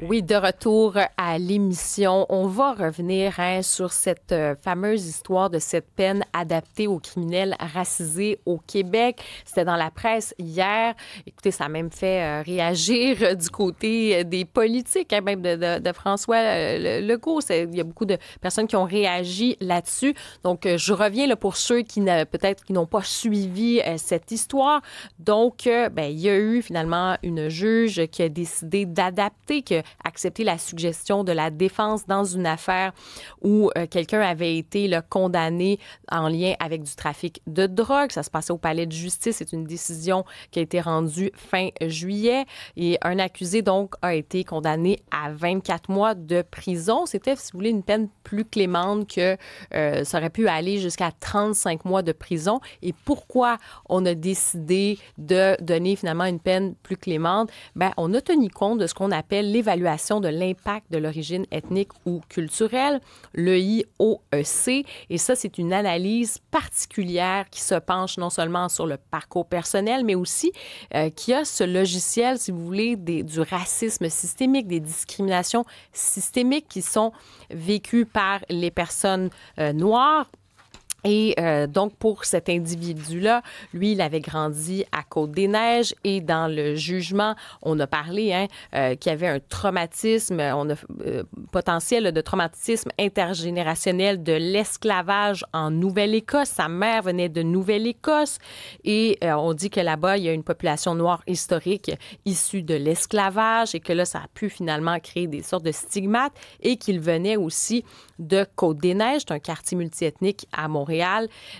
Oui, de retour à l'émission. On va revenir sur cette fameuse histoire de cette peine adaptée aux criminels racisés au Québec. C'était dans la presse hier. Écoutez, ça a même fait réagir du côté des politiques, hein, même de François Legault. Il y a beaucoup de personnes qui ont réagi là-dessus. Donc, je reviens là, pour ceux qui peut-être qui n'ont pas suivi cette histoire. Donc, il y a eu finalement une juge qui a décidé d'adapter, qui a accepté la suggestion de la défense dans une affaire où quelqu'un avait été là, condamné en lien avec du trafic de drogue. Ça se passait au palais de justice. C'est une décision qui a été rendue fin juillet. Et un accusé, donc, a été condamné à 24 mois de prison. C'était, si vous voulez, une peine plus clémente que ça aurait pu aller jusqu'à 35 mois de prison. Et pourquoi on a décidé de donner finalement une peine plus clémente? Bien, on a tenu compte de ce qu'on appelle l'évaluation de l'impact de l'origine ethnique ou culturelle, le IOEC. Et ça, c'est une analyse particulière qui se penche non seulement sur le parcours personnel, mais aussi qui a ce logiciel, si vous voulez, du racisme systémique, des discriminations systémiques qui sont vécues par les personnes noires. Et donc, pour cet individu-là, lui, il avait grandi à Côte-des-Neiges et dans le jugement, on a parlé qu'il y avait un traumatisme, potentiel de traumatisme intergénérationnel de l'esclavage en Nouvelle-Écosse. Sa mère venait de Nouvelle-Écosse et on dit que là-bas, il y a une population noire historique issue de l'esclavage et que là, ça a pu finalement créer des sortes de stigmates et qu'il venait aussi de Côte-des-Neiges, c'est un quartier multiethnique à Montréal.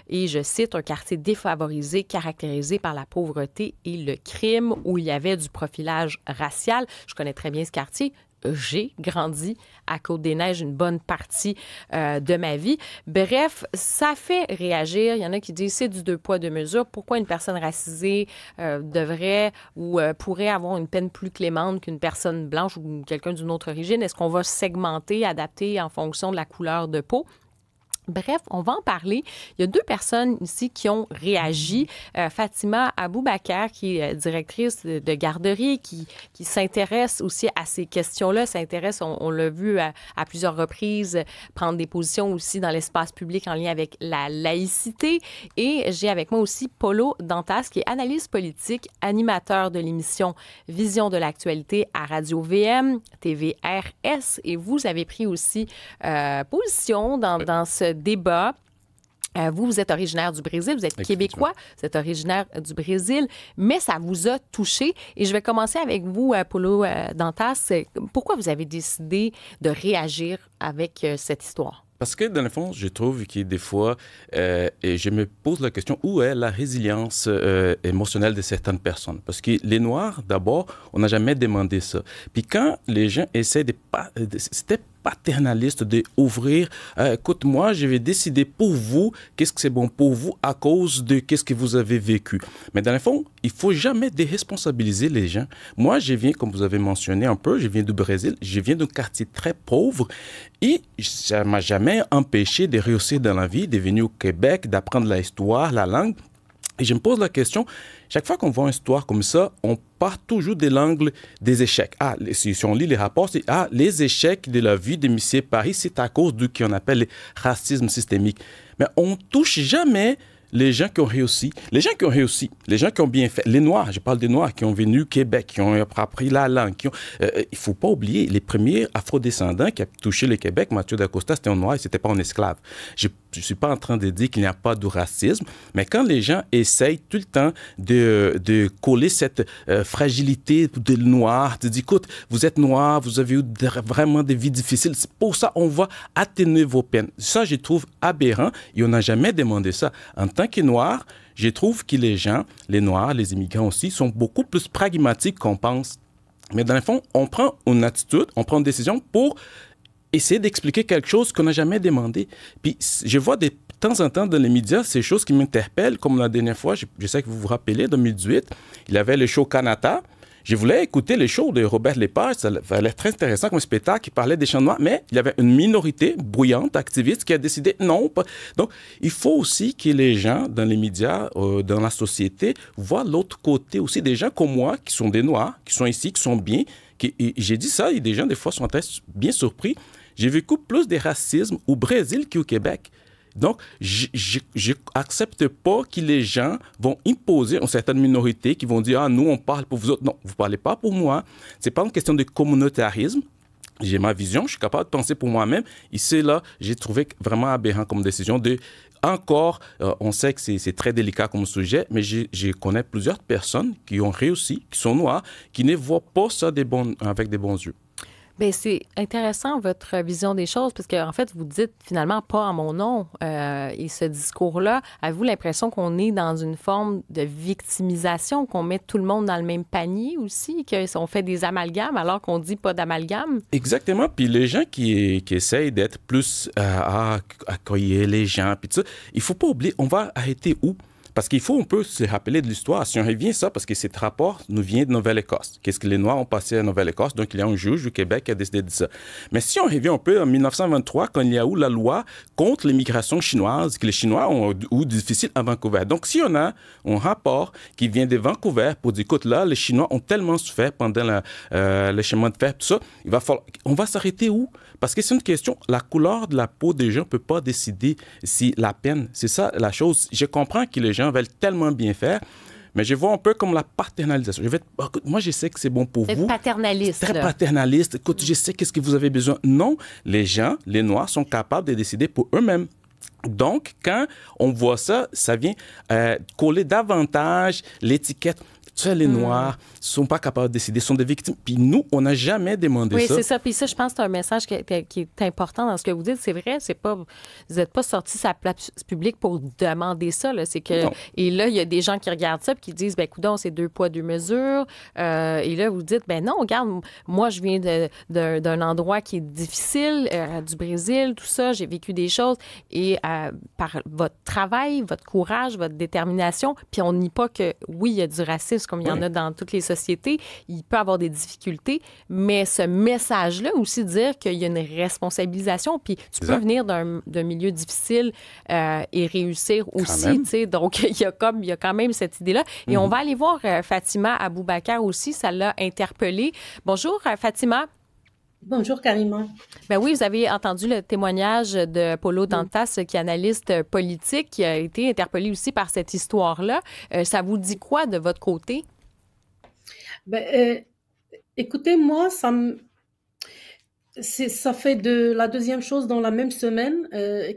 Et je cite, un quartier défavorisé caractérisé par la pauvreté et le crime où il y avait du profilage racial. Je connais très bien ce quartier. J'ai grandi à Côte-des-Neiges une bonne partie de ma vie. Bref, ça fait réagir. Il y en a qui disent c'est du deux poids, deux mesures. Pourquoi une personne racisée devrait ou pourrait avoir une peine plus clémente qu'une personne blanche ou quelqu'un d'une autre origine? Est-ce qu'on va segmenter, adapter en fonction de la couleur de peau? Bref, on va en parler. Il y a deux personnes ici qui ont réagi. Fatima Aboubakar, qui est directrice de garderie, qui s'intéresse aussi à ces questions-là, on l'a vu à plusieurs reprises, prendre des positions aussi dans l'espace public en lien avec la laïcité. Et j'ai avec moi aussi Paulo Dantas, qui est analyste politique, animateur de l'émission Vision de l'actualité à Radio-VM, TVRS. Et vous avez pris aussi position dans ce débat. Vous êtes originaire du Brésil, vous êtes québécois, vous êtes originaire du Brésil, mais ça vous a touché. Et je vais commencer avec vous, Paulo Dantas. Pourquoi vous avez décidé de réagir avec cette histoire? Parce que, dans le fond, je trouve que des fois, et je me pose la question, où est la résilience émotionnelle de certaines personnes? Parce que les Noirs, d'abord, on n'a jamais demandé ça. Puis quand les gens essaient c'était paternaliste d'ouvrir, écoute, moi, je vais décider pour vous qu'est-ce que c'est bon pour vous à cause de qu'est-ce que vous avez vécu. Mais dans le fond, il ne faut jamais déresponsabiliser les gens. Moi, je viens, comme vous avez mentionné un peu, je viens du Brésil, je viens d'un quartier très pauvre et ça ne m'a jamais empêché de réussir dans la vie, de venir au Québec, d'apprendre l'histoire, la langue. Et je me pose la question, chaque fois qu'on voit une histoire comme ça, on part toujours de l'angle des échecs. Si on lit les rapports, c'est les échecs de la vie de M. Paris, c'est à cause de ce qu'on appelle le racisme systémique. Mais on ne touche jamais les gens qui ont réussi, les gens qui ont bien fait, les Noirs, je parle des Noirs qui ont venu au Québec, qui ont appris la langue, il ne faut pas oublier, les premiers afrodescendants qui ont touché le Québec, Mathieu Dacosta, c'était un Noir, c'était pas un esclave. Je ne suis pas en train de dire qu'il n'y a pas de racisme, mais quand les gens essayent tout le temps de coller cette fragilité de Noir, de dire, écoute, vous êtes Noir, vous avez eu vraiment des vies difficiles, c'est pour ça on va atténuer vos peines. Ça, je trouve aberrant et on n'a jamais demandé ça. En tant que Noir, je trouve que les gens, les Noirs, les immigrants aussi, sont beaucoup plus pragmatiques qu'on pense. Mais dans le fond, on prend une attitude, on prend une décision pour essayer d'expliquer quelque chose qu'on n'a jamais demandé. Puis je vois de temps en temps dans les médias ces choses qui m'interpellent, comme la dernière fois, je sais que vous vous rappelez, en 2018, il y avait le show Canada. Je voulais écouter le show de Robert Lepage, ça avait l'air très intéressant comme spectacle, qui parlait des gens noirs, mais il y avait une minorité bruyante, activiste, qui a décidé non. Donc, il faut aussi que les gens dans les médias, dans la société, voient l'autre côté aussi, des gens comme moi, qui sont des Noirs, qui sont ici, qui sont bien, et j'ai dit ça, et des gens, des fois, sont très bien surpris. J'ai vécu plus de racisme au Brésil qu'au Québec. Donc, je n'accepte pas que les gens vont imposer une certaine minorité qui vont dire « Ah, nous, on parle pour vous autres. » Non, vous ne parlez pas pour moi. Ce n'est pas une question de communautarisme. J'ai ma vision, je suis capable de penser pour moi-même. Ici, là, j'ai trouvé vraiment aberrant comme décision de... Encore, on sait que c'est très délicat comme sujet, mais je connais plusieurs personnes qui ont réussi, qui sont noires, qui ne voient pas ça avec des bons yeux. Bien, c'est intéressant, votre vision des choses, parce qu'en fait, vous dites finalement pas en mon nom. Et ce discours-là, avez-vous l'impression qu'on est dans une forme de victimisation, qu'on met tout le monde dans le même panier aussi, qu'on fait des amalgames alors qu'on dit pas d'amalgame? Exactement. Puis les gens qui essayent d'être plus à accueillir les gens, puis tout ça, il faut pas oublier, on va arrêter où? Parce qu'il faut un peu se rappeler de l'histoire. Si on revient à ça, parce que cet rapport nous vient de Nouvelle-Écosse. Qu'est-ce que les Noirs ont passé à Nouvelle-Écosse? Donc, il y a un juge du Québec qui a décidé de ça. Mais si on revient un peu en 1923, quand il y a eu la loi contre l'immigration chinoise, que les Chinois ont eu difficile à Vancouver. Donc, si on a un rapport qui vient de Vancouver pour dire, écoute, là, les Chinois ont tellement souffert pendant le chemin de fer, tout ça, on va s'arrêter où? Parce que c'est une question, la couleur de la peau des gens ne peut pas décider si la peine, c'est ça la chose. Je comprends que les gens veulent tellement bien faire, mais je vois un peu comme la paternalisation. Moi, je sais que c'est bon pour vous. C'est paternaliste. C'est très paternaliste. Écoute, je sais qu'est-ce que vous avez besoin. Non, les gens, les Noirs, sont capables de décider pour eux-mêmes. Donc, quand on voit ça, ça vient coller davantage l'étiquette. Tu sais, les Noirs ne sont pas capables de décider, sont des victimes. Puis nous, on n'a jamais demandé ça. Oui, c'est ça. Puis ça, je pense que c'est un message qui est important dans ce que vous dites. C'est vrai, vous n'êtes pas sorti sur la place publique pour demander ça. Là. C'est que, et là, il y a des gens qui regardent ça et qui disent, ben coudonc, c'est 2 poids, 2 mesures. Et là, vous dites, ben non, regarde, moi, je viens d'un endroit qui est difficile, du Brésil, tout ça. J'ai vécu des choses. Et par votre travail, votre courage, votre détermination, puis on nie pas que, oui, il y a du racisme, comme il y en a dans toutes les sociétés, il peut y avoir des difficultés, mais ce message-là aussi dire qu'il y a une responsabilisation, puis tu peux venir d'un milieu difficile et réussir aussi, tu sais, donc il y a quand même cette idée-là. Et on va aller voir Fatima Aboubakar aussi, ça l'a interpellée. Bonjour Fatima. Bonjour, Karima. Ben oui, vous avez entendu le témoignage de Paulo Dantas, qui est analyste politique, qui a été interpellé aussi par cette histoire-là. Ça vous dit quoi de votre côté? Écoutez, moi, ça fait de la deuxième chose dans la même semaine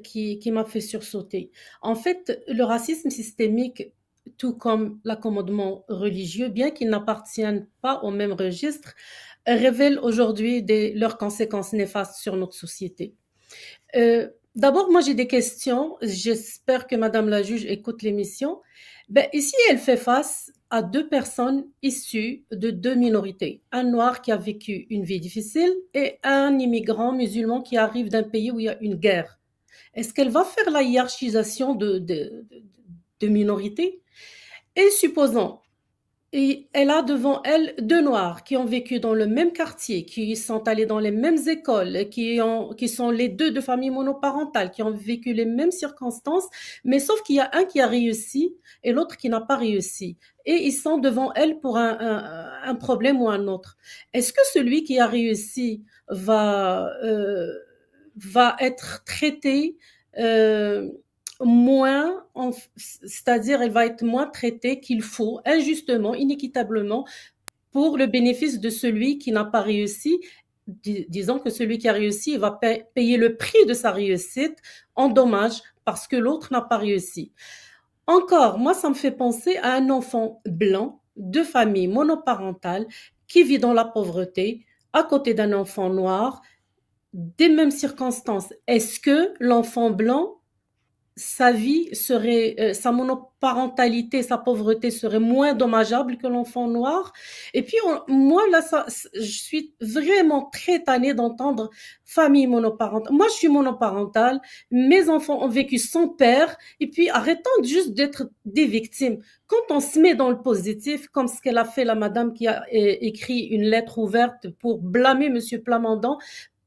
qui m'a fait sursauter. En fait, le racisme systémique, tout comme l'accommodement religieux, bien qu'ils n'appartiennent pas au même registre, révèlent aujourd'hui leurs conséquences néfastes sur notre société. D'abord, moi, j'ai des questions. J'espère que Madame la juge écoute l'émission. Ici, elle fait face à 2 personnes issues de 2 minorités. Un noir qui a vécu une vie difficile et un immigrant musulman qui arrive d'un pays où il y a une guerre. Est-ce qu'elle va faire la hiérarchisation de minorités? Et supposons, et elle a devant elle 2 noirs qui ont vécu dans le même quartier, qui sont allés dans les mêmes écoles, qui sont les 2 de famille monoparentale, qui ont vécu les mêmes circonstances, mais sauf qu'il y a un qui a réussi et l'autre qui n'a pas réussi. Et ils sont devant elle pour un problème ou un autre. Est-ce que celui qui a réussi va être traité moins, c'est-à-dire elle va être moins traitée qu'il faut, injustement, inéquitablement, pour le bénéfice de celui qui n'a pas réussi. Disons que celui qui a réussi va payer le prix de sa réussite en dommages parce que l'autre n'a pas réussi. Encore, moi, ça me fait penser à un enfant blanc de famille monoparentale qui vit dans la pauvreté à côté d'un enfant noir, des mêmes circonstances. Est-ce que l'enfant blanc, sa vie serait, sa monoparentalité, sa pauvreté serait moins dommageable que l'enfant noir? Et puis, moi, là, je suis vraiment très tannée d'entendre famille monoparentale. Moi, je suis monoparentale. Mes enfants ont vécu sans père. Et puis, arrêtons juste d'être des victimes. Quand on se met dans le positif, comme ce qu'elle a fait, la madame qui a écrit une lettre ouverte pour blâmer Monsieur Plamondon,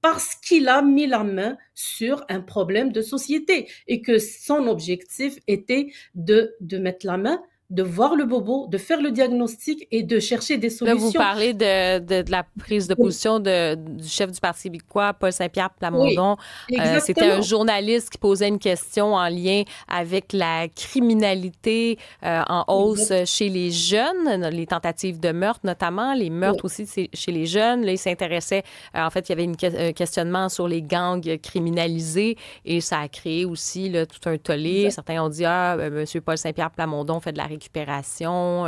parce qu'il a mis la main sur un problème de société et que son objectif était de mettre la main de voir le bobo, de faire le diagnostic et de chercher des Là, solutions. vous parlez de la prise de position du chef du Parti québécois, Paul Saint-Pierre Plamondon. Oui, c'était un journaliste qui posait une question en lien avec la criminalité en hausse chez les jeunes, les tentatives de meurtre notamment, les meurtres aussi chez les jeunes. Là, il s'intéressait, en fait, il y avait un questionnement sur les gangs criminalisés et ça a créé aussi là, tout un tollé. Certains ont dit, M. Paul Saint-Pierre Plamondon fait de la récupération,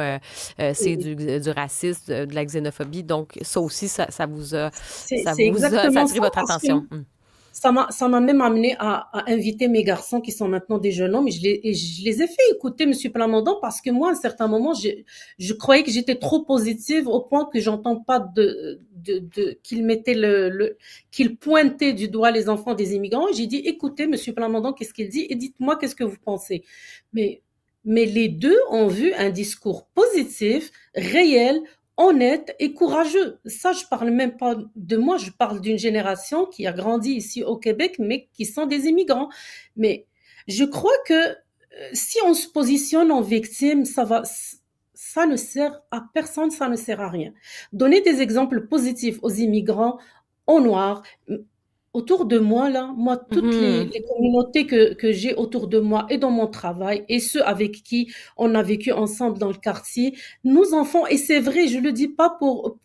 c'est du racisme, de la xénophobie. Donc, ça aussi, ça vous a attiré votre attention. Ça m'a même amené à inviter mes garçons qui sont maintenant des jeunes hommes et je les ai fait écouter M. Plamondon parce que moi, à un certain moment, je croyais que j'étais trop positive au point que j'entends pas qu'il mettait qu'il pointait du doigt les enfants des immigrants. J'ai dit, écoutez, M. Plamondon, qu'est-ce qu'il dit et dites-moi qu'est-ce que vous pensez. Mais les deux ont vu un discours positif, réel, honnête et courageux. Ça, je parle même pas de moi, je parle d'une génération qui a grandi ici au Québec, mais qui sont des immigrants. Mais je crois que si on se positionne en victime, ça ne sert à personne, ça ne sert à rien. Donner des exemples positifs aux immigrants, aux Noirs. Autour de moi, là, toutes les communautés que j'ai autour de moi et dans mon travail et ceux avec qui on a vécu ensemble dans le quartier, nos enfants, et c'est vrai, je le dis pas pour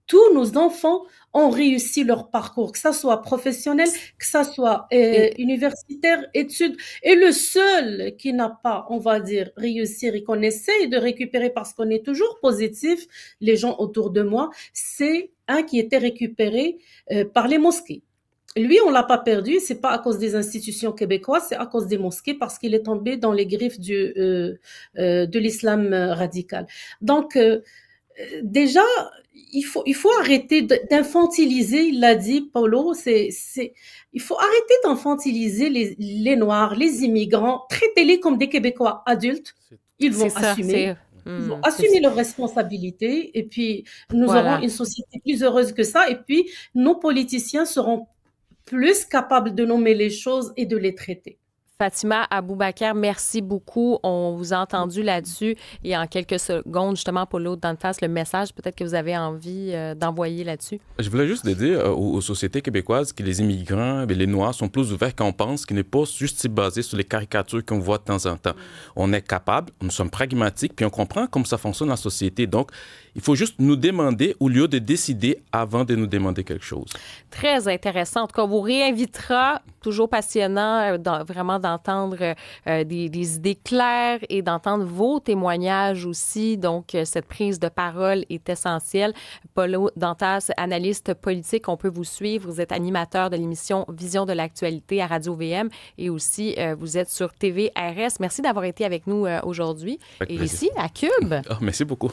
tous nos enfants ont réussi leur parcours, que ça soit professionnel, que ça soit universitaire, études. Et le seul qui n'a pas, on va dire, réussi et qu'on essaye de récupérer parce qu'on est toujours positif, les gens autour de moi, c'est un qui était récupéré par les mosquées. Lui, on l'a pas perdu, c'est pas à cause des institutions québécoises, c'est à cause des mosquées parce qu'il est tombé dans les griffes de l'islam radical. Donc, déjà, il faut arrêter d'infantiliser, il l'a dit, Paulo, il faut arrêter d'infantiliser les Noirs, les immigrants, traitez-les comme des Québécois adultes, ils vont assumer. Ils vont assumer leurs responsabilités et puis nous aurons une société plus heureuse que ça et puis nos politiciens seront plus capables de nommer les choses et de les traiter. Fatima Aboubakar, merci beaucoup. On vous a entendu là-dessus. Et en quelques secondes, justement, Paulo Dantas, le message peut-être que vous avez envie d'envoyer là-dessus. Je voulais juste dire aux sociétés québécoises que les immigrants et les Noirs sont plus ouverts qu'on pense, qui n'est pas juste basé sur les caricatures qu'on voit de temps en temps. On est capable, nous sommes pragmatiques, puis on comprend comment ça fonctionne la société. Donc, il faut juste nous demander au lieu de décider avant de nous demander quelque chose. Très intéressant. En tout cas, on vous réinvitera. Toujours passionnant, vraiment d'entendre des idées claires et d'entendre vos témoignages aussi. Donc, cette prise de parole est essentielle. Paulo Dantas, analyste politique, on peut vous suivre. Vous êtes animateur de l'émission Vision de l'actualité à Radio-VM et aussi vous êtes sur TV RS. Merci d'avoir été avec nous aujourd'hui et ici à Cube. Merci beaucoup.